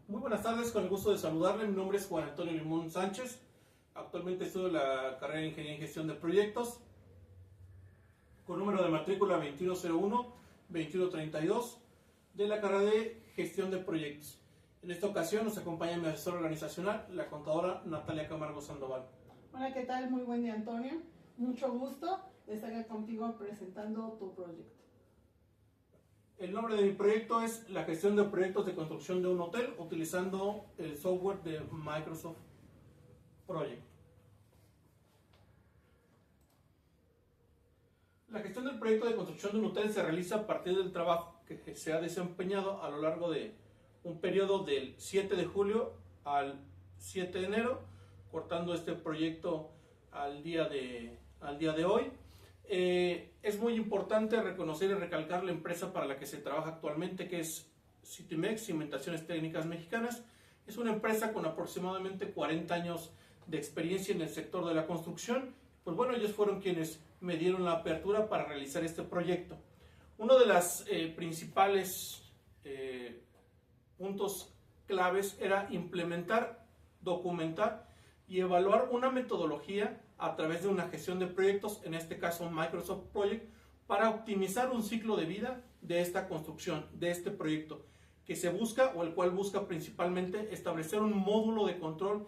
Muy buenas tardes, con el gusto de saludarle. Mi nombre es Juan Antonio Limón Sánchez. Actualmente estudio la carrera de Ingeniería en Gestión de Proyectos con número de matrícula 2101-2132 de la carrera de Gestión de Proyectos. En esta ocasión nos acompaña mi asesor organizacional, la contadora Natalia Camargo Sandoval. Hola, ¿qué tal? Muy buen día, Antonio. Mucho gusto de estar aquí contigo presentando tu proyecto. El nombre de mi proyecto es la gestión de proyectos de construcción de un hotel utilizando el software de Microsoft Project. La gestión del proyecto de construcción de un hotel se realiza a partir del trabajo que se ha desempeñado a lo largo de un periodo del 7 de julio al 7 de enero, cortando este proyecto al día de hoy. Es muy importante reconocer y recalcar la empresa para la que se trabaja actualmente, que es Citimex, Cimentaciones Técnicas Mexicanas. Es una empresa con aproximadamente 40 años de experiencia en el sector de la construcción. Pues bueno, ellos fueron quienes me dieron la apertura para realizar este proyecto. Uno de los principales puntos claves era implementar, documentar y evaluar una metodología a través de una gestión de proyectos, en este caso Microsoft Project, para optimizar un ciclo de vida de esta construcción, de este proyecto, que se busca o el cual busca principalmente establecer un módulo de control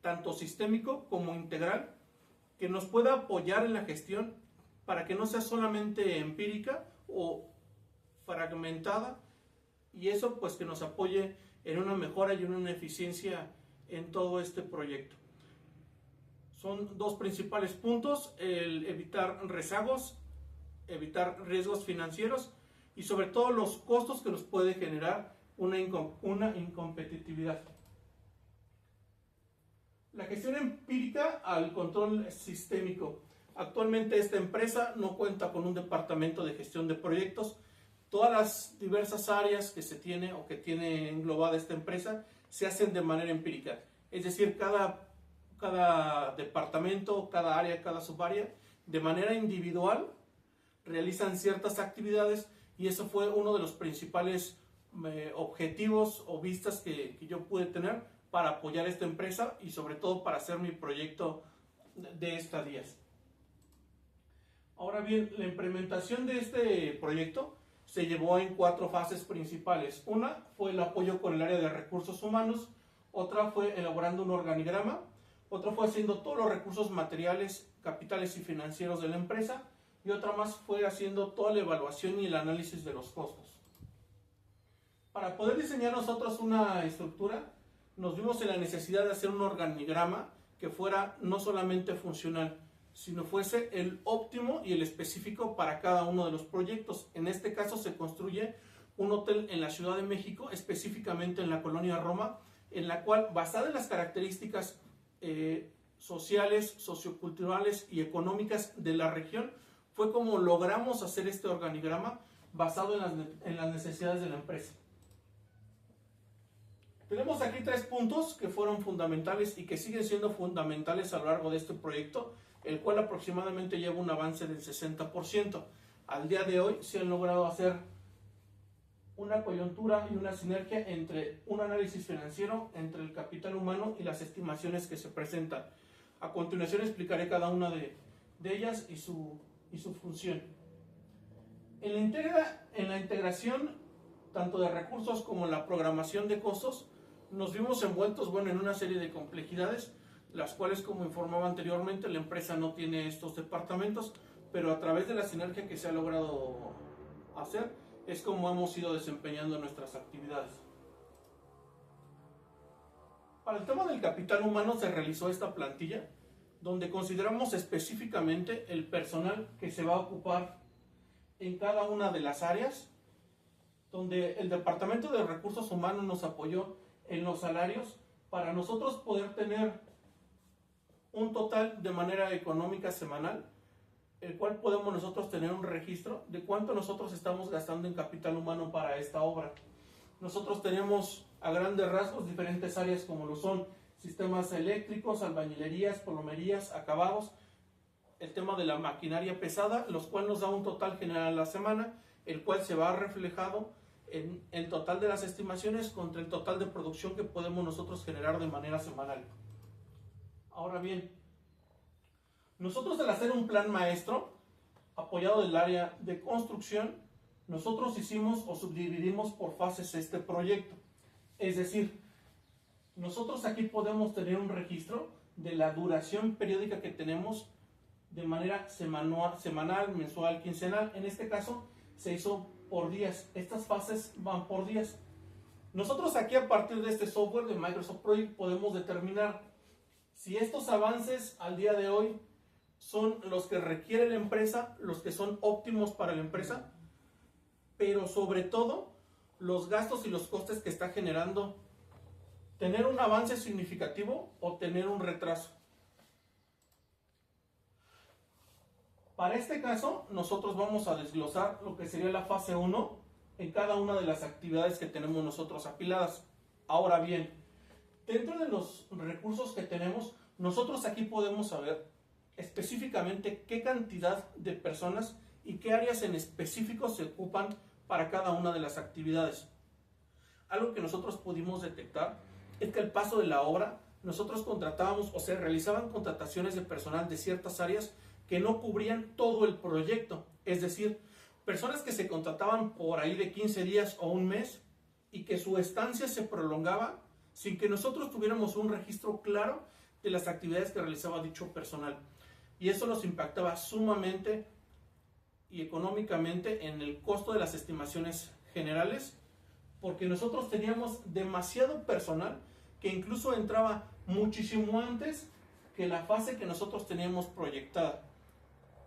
tanto sistémico como integral que nos pueda apoyar en la gestión para que no sea solamente empírica o fragmentada, y eso pues que nos apoye en una mejora y en una eficiencia en todo este proyecto. Son dos principales puntos: el evitar rezagos, evitar riesgos financieros y sobre todo los costos que nos puede generar una incompetitividad. La gestión empírica al control sistémico. Actualmente esta empresa no cuenta con un departamento de gestión de proyectos. Todas las diversas áreas que se tiene o que tiene englobada esta empresa se hacen de manera empírica. Es decir, cada departamento, cada área, cada subárea, de manera individual realizan ciertas actividades, y eso fue uno de los principales objetivos o vistas que yo pude tener para apoyar esta empresa y sobre todo para hacer mi proyecto de estadías. Ahora bien, la implementación de este proyecto se llevó en 4 fases principales. Una fue el apoyo con el área de recursos humanos, otra fue elaborando un organigrama, otra fue haciendo todos los recursos materiales, capitales y financieros de la empresa, y otra más fue haciendo toda la evaluación y el análisis de los costos. Para poder diseñar nosotros una estructura, nos vimos en la necesidad de hacer un organigrama que fuera no solamente funcional, sino fuese el óptimo y el específico para cada uno de los proyectos. En este caso se construye un hotel en la Ciudad de México, específicamente en la colonia Roma, en la cual, basada en las características sociales, socioculturales y económicas de la región, fue como logramos hacer este organigrama basado en las necesidades de la empresa. Tenemos aquí 3 puntos que fueron fundamentales y que siguen siendo fundamentales a lo largo de este proyecto, el cual aproximadamente lleva un avance del 60%. Al día de hoy se han logrado hacer una coyuntura y una sinergia entre un análisis financiero, entre el capital humano y las estimaciones que se presentan. A continuación explicaré cada una de ellas y su función. En la integración tanto de recursos como en la programación de costos, nos vimos envueltos en una serie de complejidades, las cuales, como informaba anteriormente, la empresa no tiene estos departamentos, pero a través de la sinergia que se ha logrado hacer, es como hemos ido desempeñando nuestras actividades. Para el tema del capital humano se realizó esta plantilla, donde consideramos específicamente el personal que se va a ocupar en cada una de las áreas, donde el Departamento de Recursos Humanos nos apoyó en los salarios para nosotros poder tener un total de manera económica semanal, el cual podemos nosotros tener un registro de cuánto nosotros estamos gastando en capital humano para esta obra. Nosotros tenemos a grandes rasgos diferentes áreas como lo son sistemas eléctricos, albañilerías, plomerías, acabados, el tema de la maquinaria pesada, los cuales nos da un total general a la semana, el cual se va reflejado en el total de las estimaciones contra el total de producción que podemos nosotros generar de manera semanal. Ahora bien, nosotros al hacer un plan maestro, apoyado del área de construcción, nosotros hicimos o subdividimos por fases este proyecto. Es decir, nosotros aquí podemos tener un registro de la duración periódica que tenemos de manera semanal, mensual, quincenal. En este caso se hizo por días. Estas fases van por días. Nosotros aquí, a partir de este software de Microsoft Project, podemos determinar si estos avances al día de hoy son los que requiere la empresa, los que son óptimos para la empresa, pero sobre todo los gastos y los costes que está generando tener un avance significativo o tener un retraso. Para este caso, nosotros vamos a desglosar lo que sería la fase 1 en cada una de las actividades que tenemos nosotros apiladas. Ahora bien, dentro de los recursos que tenemos, nosotros aquí podemos saber específicamente qué cantidad de personas y qué áreas en específico se ocupan para cada una de las actividades. Algo que nosotros pudimos detectar es que al paso de la obra, nosotros contratábamos o se realizaban contrataciones de personal de ciertas áreas que no cubrían todo el proyecto. Es decir, personas que se contrataban por ahí de 15 días o un mes y que su estancia se prolongaba sin que nosotros tuviéramos un registro claro de las actividades que realizaba dicho personal. Y eso nos impactaba sumamente y económicamente en el costo de las estimaciones generales, porque nosotros teníamos demasiado personal que incluso entraba muchísimo antes que la fase que nosotros teníamos proyectada.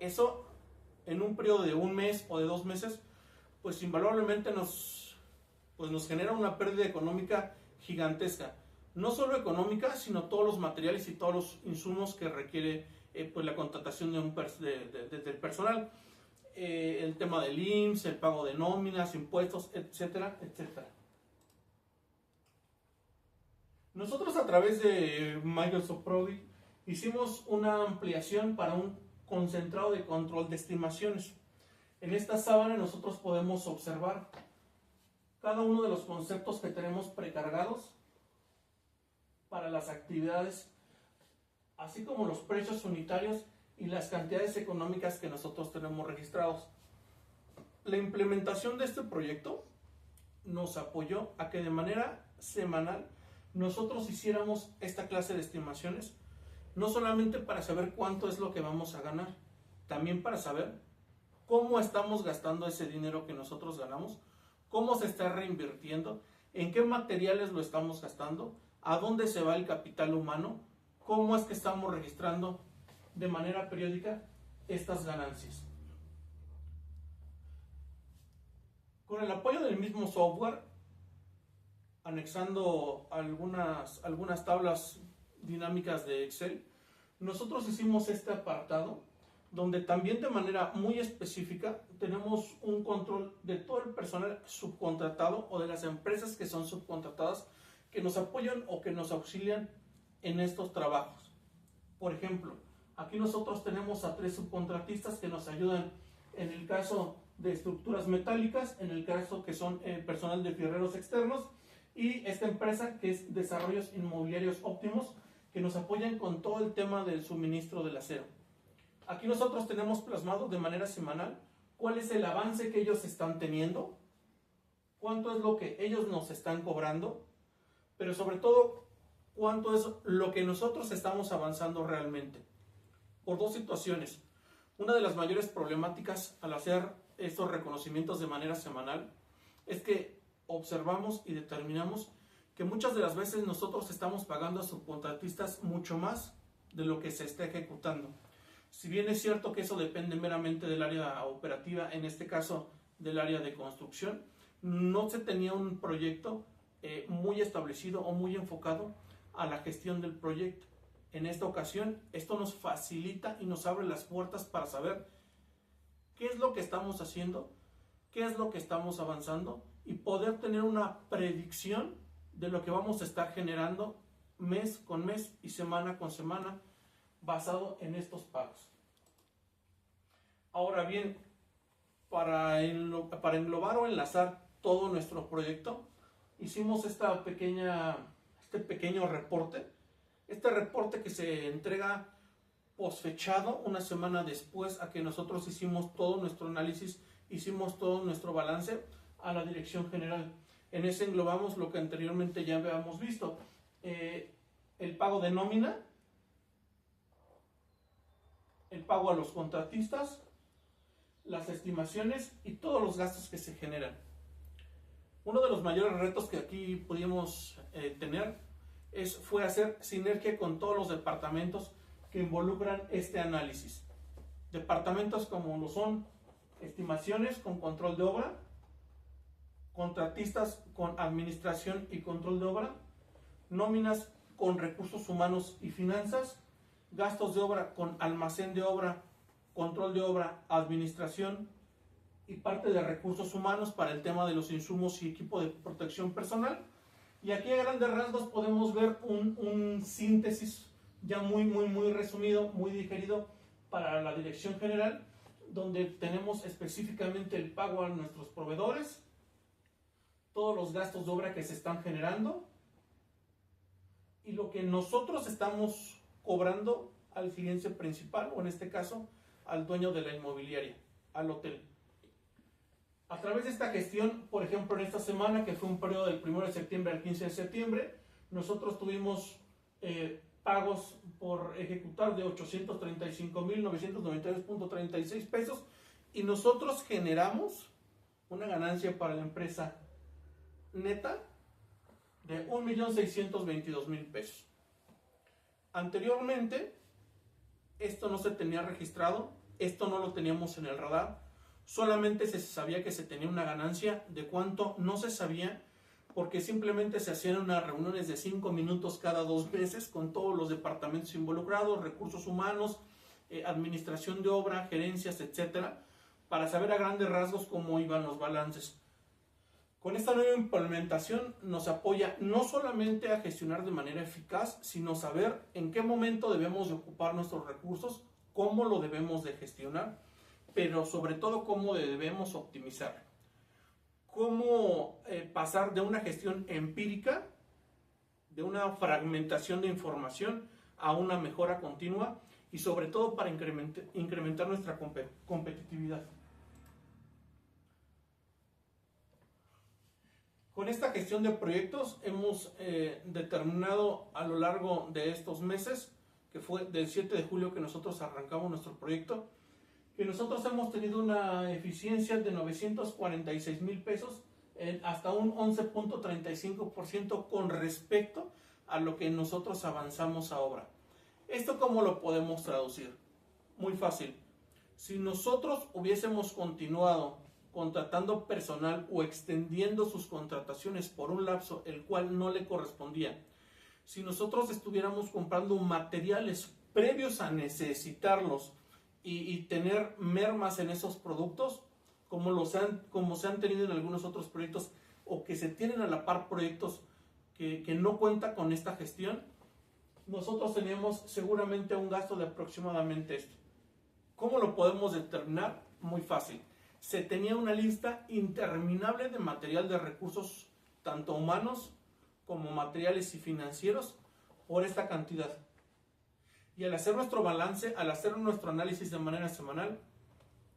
Eso en un periodo de un mes o de 2 meses, pues invalorablemente nos genera una pérdida económica gigantesca. No solo económica, sino todos los materiales y todos los insumos que requiere pues la contratación del personal. El tema del IMSS, el pago de nóminas, impuestos, etcétera, etcétera. Nosotros, a través de Microsoft Project, hicimos una ampliación para un concentrado de control de estimaciones. En esta sábana nosotros podemos observar cada uno de los conceptos que tenemos precargados para las actividades, así como los precios unitarios y las cantidades económicas que nosotros tenemos registrados. La implementación de este proyecto nos apoyó a que de manera semanal nosotros hiciéramos esta clase de estimaciones, no solamente para saber cuánto es lo que vamos a ganar, también para saber cómo estamos gastando ese dinero que nosotros ganamos, cómo se está reinvirtiendo, en qué materiales lo estamos gastando, a dónde se va el capital humano, cómo es que estamos registrando de manera periódica estas ganancias. Con el apoyo del mismo software, anexando algunas tablas dinámicas de Excel, nosotros hicimos este apartado donde también de manera muy específica tenemos un control de todo el personal subcontratado o de las empresas que son subcontratadas que nos apoyan o que nos auxilian en estos trabajos. Por ejemplo, aquí nosotros tenemos a 3 subcontratistas que nos ayudan en el caso de estructuras metálicas, en el caso que son personal de fierreros externos, y esta empresa que es Desarrollos Inmobiliarios Óptimos, que nos apoyan con todo el tema del suministro del acero. Aquí nosotros tenemos plasmado de manera semanal cuál es el avance que ellos están teniendo, cuánto es lo que ellos nos están cobrando, pero sobre todo cuánto es lo que nosotros estamos avanzando realmente. Por 2 situaciones. Una de las mayores problemáticas al hacer estos reconocimientos de manera semanal es que observamos y determinamos que muchas de las veces nosotros estamos pagando a subcontratistas mucho más de lo que se está ejecutando. Si bien es cierto que eso depende meramente del área operativa, en este caso del área de construcción, no se tenía un proyecto muy establecido o muy enfocado a la gestión del proyecto. En esta ocasión, esto nos facilita y nos abre las puertas para saber qué es lo que estamos haciendo, qué es lo que estamos avanzando y poder tener una predicción de lo que vamos a estar generando mes con mes y semana con semana basado en estos pagos. Ahora bien, para englobar o enlazar todo nuestro proyecto, hicimos este pequeño reporte. Este reporte que se entrega posfechado una semana después a que nosotros hicimos todo nuestro análisis, hicimos todo nuestro balance a la dirección general. En ese englobamos lo que anteriormente ya habíamos visto. El pago de nómina, el pago a los contratistas, las estimaciones y todos los gastos que se generan. Uno de los mayores retos que aquí pudimos tener fue hacer sinergia con todos los departamentos que involucran este análisis. Departamentos como lo son estimaciones con control de obra, contratistas con administración y control de obra, nóminas con recursos humanos y finanzas, gastos de obra con almacén de obra, control de obra, administración y parte de recursos humanos para el tema de los insumos y equipo de protección personal. Y aquí a grandes rasgos podemos ver un síntesis ya muy resumido, muy digerido para la dirección general, donde tenemos específicamente el pago a nuestros proveedores, todos los gastos de obra que se están generando y lo que nosotros estamos cobrando al cliente principal, o en este caso al dueño de la inmobiliaria, al hotel. A través de esta gestión, por ejemplo, en esta semana, que fue un periodo del 1 de septiembre al 15 de septiembre, nosotros tuvimos pagos por ejecutar de 835,992.36 pesos y nosotros generamos una ganancia para la empresa neta de 1,622,000 pesos. Anteriormente, esto no se tenía registrado, esto no lo teníamos en el radar, solamente se sabía que se tenía una ganancia. De cuánto no se sabía, porque simplemente se hacían unas reuniones de 5 minutos cada 2 meses con todos los departamentos involucrados, recursos humanos, administración de obra, gerencias, etcétera, para saber a grandes rasgos cómo iban los balances. Con esta nueva implementación nos apoya no solamente a gestionar de manera eficaz, sino saber en qué momento debemos de ocupar nuestros recursos, cómo lo debemos de gestionar, pero sobre todo cómo debemos optimizar. Cómo pasar de una gestión empírica, de una fragmentación de información, a una mejora continua y sobre todo para incrementar nuestra competitividad. Con esta gestión de proyectos hemos determinado a lo largo de estos meses, que fue del 7 de julio que nosotros arrancamos nuestro proyecto, que nosotros hemos tenido una eficiencia de 946,000 pesos en hasta un 11.35% con respecto a lo que nosotros avanzamos a obra. ¿Esto cómo lo podemos traducir? Muy fácil. Si nosotros hubiésemos continuado contratando personal o extendiendo sus contrataciones por un lapso el cual no le correspondía, si nosotros estuviéramos comprando materiales previos a necesitarlos y tener mermas en esos productos, como se han tenido en algunos otros proyectos, o que se tienen a la par proyectos que no cuentan con esta gestión, nosotros teníamos seguramente un gasto de aproximadamente esto. ¿Cómo lo podemos determinar? Muy fácil. Se tenía una lista interminable de material de recursos, tanto humanos como materiales y financieros, por esta cantidad. Y al hacer nuestro balance, al hacer nuestro análisis de manera semanal,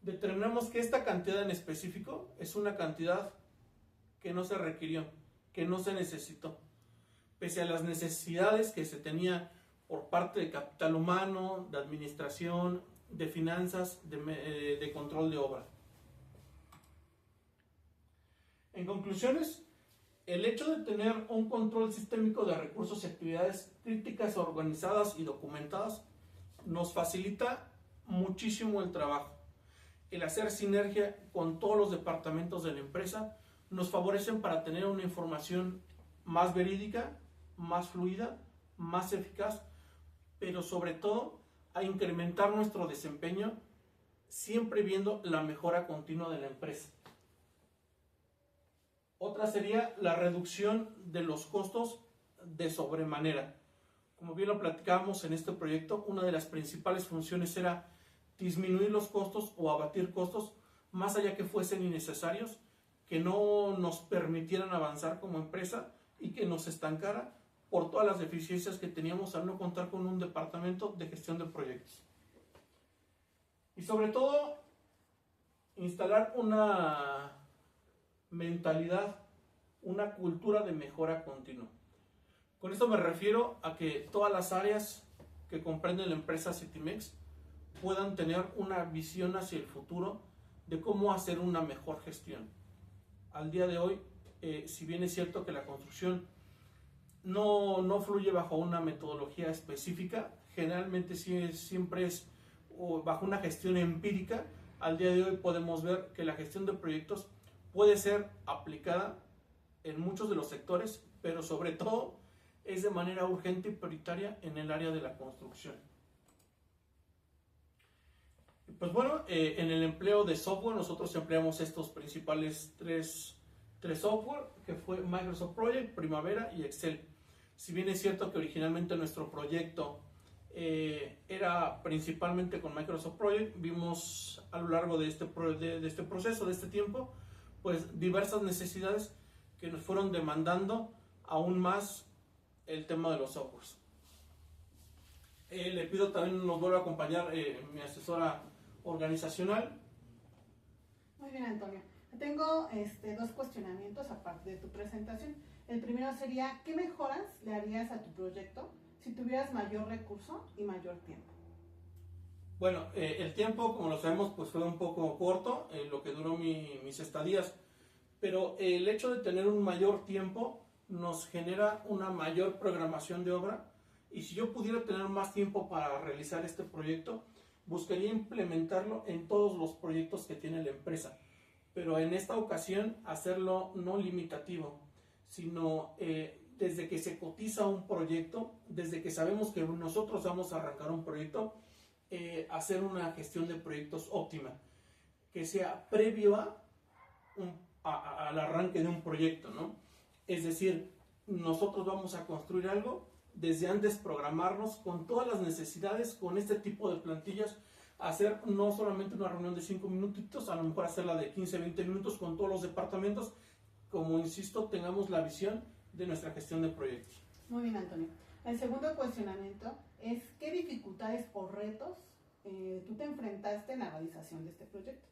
determinamos que esta cantidad en específico es una cantidad que no se requirió, que no se necesitó, pese a las necesidades que se tenía por parte de capital humano, de administración, de finanzas, de control de obra. En conclusiones, el hecho de tener un control sistémico de recursos y actividades críticas, organizadas y documentadas nos facilita muchísimo el trabajo. El hacer sinergia con todos los departamentos de la empresa nos favorecen para tener una información más verídica, más fluida, más eficaz, pero sobre todo a incrementar nuestro desempeño, siempre viendo la mejora continua de la empresa. Otra sería la reducción de los costos de sobremanera. Como bien lo platicábamos en este proyecto, una de las principales funciones era disminuir los costos o abatir costos, más allá que fuesen innecesarios, que no nos permitieran avanzar como empresa y que nos estancara por todas las deficiencias que teníamos al no contar con un departamento de gestión de proyectos. Y sobre todo, instalar una mentalidad, una cultura de mejora continua. Con esto me refiero a que todas las áreas que comprenden la empresa Citimex puedan tener una visión hacia el futuro de cómo hacer una mejor gestión. Al día de hoy, si bien es cierto que la construcción no fluye bajo una metodología específica, generalmente siempre es bajo una gestión empírica. Al día de hoy podemos ver que la gestión de proyectos puede ser aplicada en muchos de los sectores, pero sobre todo es de manera urgente y prioritaria en el área de la construcción. Pues bueno, en el empleo de software nosotros empleamos estos principales tres software, que fue Microsoft Project, Primavera y Excel. Si bien es cierto que originalmente nuestro proyecto era principalmente con Microsoft Project, vimos a lo largo de este proceso, de este tiempo, pues diversas necesidades que nos fueron demandando aún más el tema de los softwares. Le pido también nos vuelva a acompañar mi asesora organizacional. Muy bien, Antonio. Tengo dos cuestionamientos aparte de tu presentación. El primero sería, ¿qué mejoras le harías a tu proyecto si tuvieras mayor recurso y mayor tiempo? Bueno, el tiempo, como lo sabemos, pues fue un poco corto, lo que duró mis estadías, pero el hecho de tener un mayor tiempo nos genera una mayor programación de obra, y si yo pudiera tener más tiempo para realizar este proyecto, buscaría implementarlo en todos los proyectos que tiene la empresa, pero en esta ocasión hacerlo no limitativo, sino desde que se cotiza un proyecto, desde que sabemos que nosotros vamos a arrancar un proyecto, hacer una gestión de proyectos óptima, que sea previo al arranque de un proyecto, ¿no? Es decir, nosotros vamos a construir algo, desde antes programarnos con todas las necesidades, con este tipo de plantillas, hacer no solamente una reunión de 5 minutitos, a lo mejor hacerla de 15, 20 minutos con todos los departamentos, como insisto, tengamos la visión de nuestra gestión de proyectos. Muy bien, Antonio. El segundo cuestionamiento es, ¿qué dificultades o retos tú te enfrentaste en la realización de este proyecto?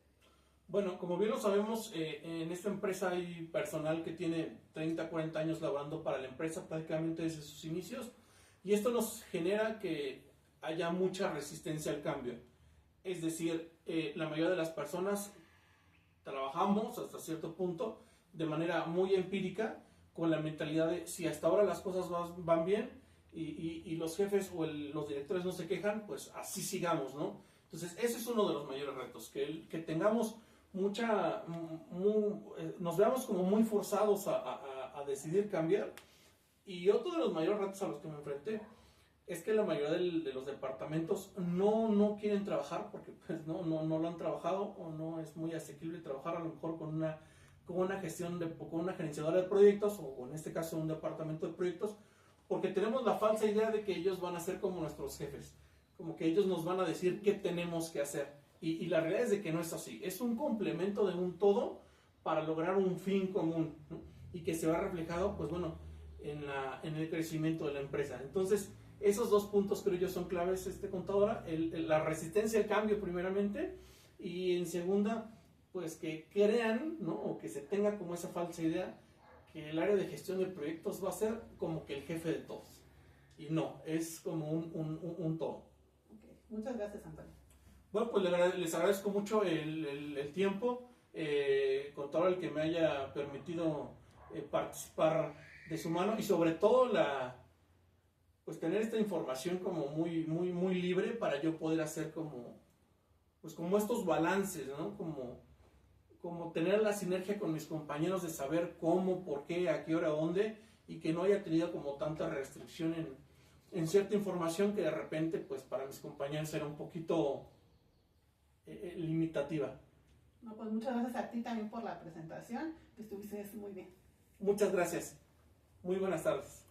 Bueno, como bien lo sabemos, en esta empresa hay personal que tiene 30, 40 años laborando para la empresa prácticamente desde sus inicios, y esto nos genera que haya mucha resistencia al cambio. Es decir, la mayoría de las personas trabajamos hasta cierto punto de manera muy empírica, con la mentalidad de si hasta ahora las cosas van bien y los jefes o los directores no se quejan, pues así sigamos, ¿no? Entonces ese es uno de los mayores retos, que tengamos nos veamos como muy forzados a decidir cambiar. Y otro de los mayores retos a los que me enfrenté es que la mayoría de los departamentos no quieren trabajar porque pues no lo han trabajado, o no es muy asequible trabajar a lo mejor con una gerenciadora de proyectos, o en este caso un departamento de proyectos, porque tenemos la falsa idea de que ellos van a ser como nuestros jefes, como que ellos nos van a decir qué tenemos que hacer. Y la realidad es de que no es así, es un complemento de un todo para lograr un fin común, ¿no? Y que se va reflejado, pues bueno, en el crecimiento de la empresa. Entonces, esos dos puntos creo yo son claves, contadora, la resistencia al cambio primeramente, y en segunda, pues que crean, ¿no? O que se tenga como esa falsa idea que el área de gestión de proyectos va a ser como que el jefe de todos. Y no, es como un todo. Okay. Muchas gracias, Antonio. Bueno, pues les agradezco mucho el tiempo, contador, el que me haya permitido participar de su mano, y sobre todo pues tener esta información como muy libre para yo poder hacer como estos balances, ¿no? Como tener la sinergia con mis compañeros de saber cómo, por qué, a qué hora, dónde, y que no haya tenido como tanta restricción en cierta información que de repente pues para mis compañeros era un poquito limitativa. No, pues muchas gracias a ti también por la presentación, que estuviste muy bien. Muchas gracias. Muy buenas tardes.